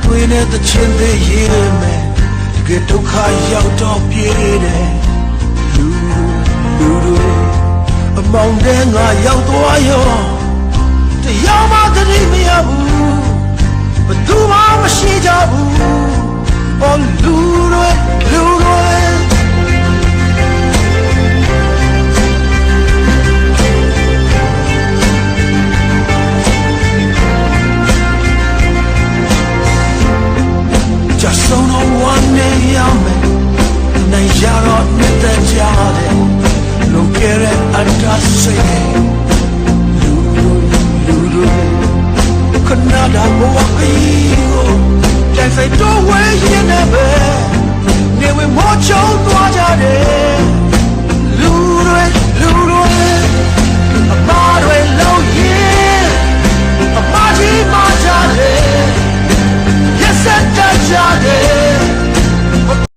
တွေနဲ့တချင်သေးရေးမယ်တကယ်ဒုက္ခရောက်တော့ပြေးတယ်လူတို့အမောင်တဲ့ငါရောက်သွားရောတရားမှတတိမရဘူးဘသူမှမရှိကြဘူးအော်လူတွေjust so no one day yame na yaro nete jade lo kere atase lulu kanada mo ayo dai sai do we yin na be ne we mo chong